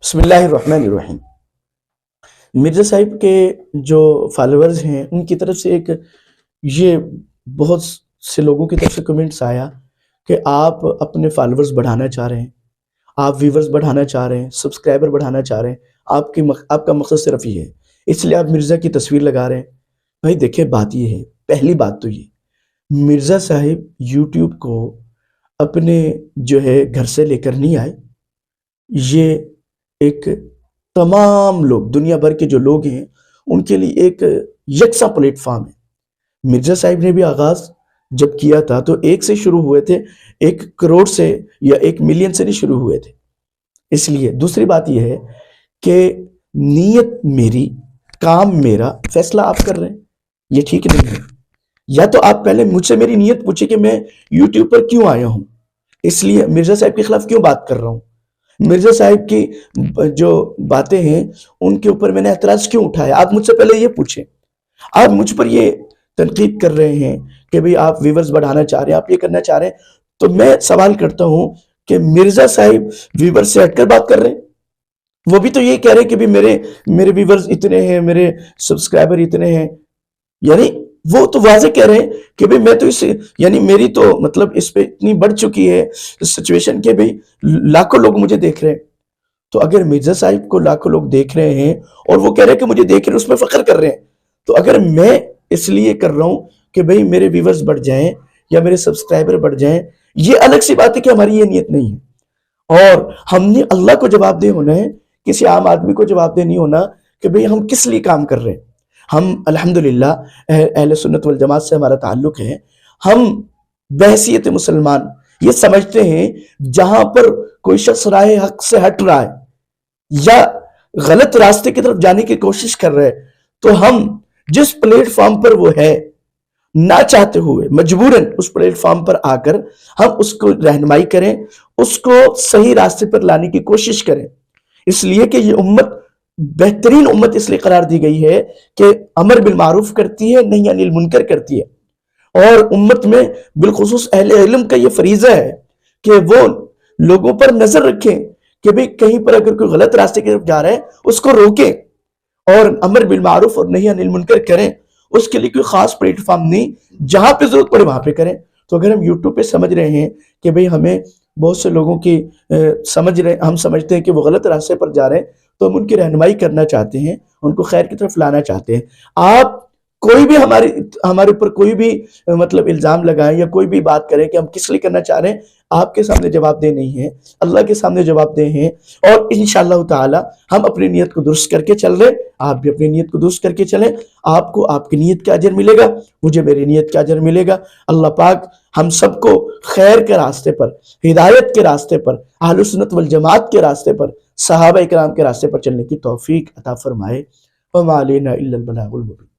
بسم اللہ الرحمن الرحیم۔ مرزا صاحب کے جو فالورز ہیں ان کی طرف سے ایک یہ بہت سے لوگوں کی طرف سے کمنٹس آیا کہ آپ اپنے فالورز بڑھانا چاہ رہے ہیں، آپ ویورز بڑھانا چاہ رہے ہیں، سبسکرائبر بڑھانا چاہ رہے ہیں، آپ کا مقصد صرف یہ ہے، اس لیے آپ مرزا کی تصویر لگا رہے ہیں۔ بھائی دیکھیں، بات یہ ہے، پہلی بات تو یہ مرزا صاحب یوٹیوب کو اپنے جو ہے گھر سے لے کر نہیں آئے۔ یہ ایک تمام لوگ، دنیا بھر کے جو لوگ ہیں ان کے لیے ایک یکساں پلیٹ فارم ہے۔ مرزا صاحب نے بھی آغاز جب کیا تھا تو 1 سے شروع ہوئے تھے، 1 کروڑ سے یا 1 ملین سے نہیں شروع ہوئے تھے۔ اس لیے دوسری بات یہ ہے کہ نیت میری، کام میرا، فیصلہ آپ کر رہے ہیں، یہ ٹھیک نہیں ہے۔ یا تو آپ پہلے مجھ سے میری نیت پوچھیں کہ میں یوٹیوب پر کیوں آیا ہوں، اس لیے مرزا صاحب کے خلاف کیوں بات کر رہا ہوں، مرزا صاحب کی جو باتیں ہیں ان کے اوپر میں نے اعتراض کیوں اٹھایا، آپ مجھ سے پہلے یہ پوچھیں۔ آپ مجھ پر یہ تنقید کر رہے ہیں کہ بھئی آپ ویورز بڑھانا چاہ رہے ہیں، آپ یہ کرنا چاہ رہے ہیں، تو میں سوال کرتا ہوں کہ مرزا صاحب ویورز سے ہٹ کر بات کر رہے ہیں؟ وہ بھی تو یہ کہہ رہے ہیں کہ بھی میرے ویورز اتنے ہیں، میرے سبسکرائبر اتنے ہیں، یعنی وہ تو واضح کہہ رہے ہیں کہ بھئی میں تو یعنی میری تو مطلب اس پہ اتنی بڑھ چکی ہے سچویشن کہ بھئی لاکھوں لوگ مجھے دیکھ رہے ہیں۔ تو اگر مرزا صاحب کو لاکھوں لوگ دیکھ رہے ہیں اور وہ کہہ رہے ہیں کہ مجھے دیکھ رہے ہیں، اس میں فخر کر رہے ہیں، تو اگر میں اس لیے کر رہا ہوں کہ بھئی میرے ویورز بڑھ جائیں یا میرے سبسکرائبر بڑھ جائیں، یہ الگ سی بات ہے کہ ہماری یہ نیت نہیں ہے۔ اور ہم نے اللہ کو جواب دہ ہونا ہے، کسی عام آدمی کو جواب دہ نہیں ہونا کہ بھئی ہم کس لیے کام کر رہے ہیں۔ ہم الحمدللہ اہل سنت والجماعت سے ہمارا تعلق ہے، ہم بحیثیت مسلمان یہ سمجھتے ہیں جہاں پر کوئی شخص راہ حق سے ہٹ رہا ہے یا غلط راستے کی طرف جانے کی کوشش کر رہے تو ہم جس پلیٹ فارم پر وہ ہے، نہ چاہتے ہوئے مجبوراً اس پلیٹ فارم پر آ کر ہم اس کو رہنمائی کریں، اس کو صحیح راستے پر لانے کی کوشش کریں۔ اس لیے کہ یہ امت بہترین امت اس لیے قرار دی گئی ہے کہ امر بالمعروف کرتی ہے، نہی عن المنکر کرتی ہے، اور امت میں بالخصوص اہل علم کا یہ فریضہ ہے کہ وہ لوگوں پر نظر رکھیں کہ بھئی کہیں پر اگر کوئی غلط راستے کی طرف جا رہا ہے اس کو روکیں اور امر بالمعروف اور نہی عن المنکر کریں۔ اس کے لیے کوئی خاص پلیٹ فارم نہیں، جہاں پہ ضرورت پڑے وہاں پہ کریں۔ تو اگر ہم یوٹیوب پہ سمجھ رہے ہیں کہ بھئی ہمیں بہت سے لوگوں کی ہم سمجھتے ہیں کہ وہ غلط راستے پر جا رہے ہیں، تو ہم ان کی رہنمائی کرنا چاہتے ہیں، ان کو خیر کی طرف لانا چاہتے ہیں۔ آپ کوئی بھی ہمارے اوپر کوئی بھی مطلب الزام لگائیں یا کوئی بھی بات کریں کہ ہم کس لیے کرنا چاہ رہے ہیں، آپ کے سامنے جواب دہ نہیں ہے، اللہ کے سامنے جواب دہ ہیں، اور انشاءاللہ تعالی ہم اپنی نیت کو درست کر کے چل رہے، آپ بھی اپنی نیت کو درست کر کے چلیں۔ آپ کو آپ کی نیت کا اجر ملے گا، مجھے میری نیت کا اجر ملے گا۔ اللہ پاک ہم سب کو خیر کے راستے پر، ہدایت کے راستے پر، اہل سنت والجماعت کے راستے پر، صحابہ اکرام کے راستے پر چلنے کی توفیق عطا فرمائے۔ وما علینا الا البلاغ المبین۔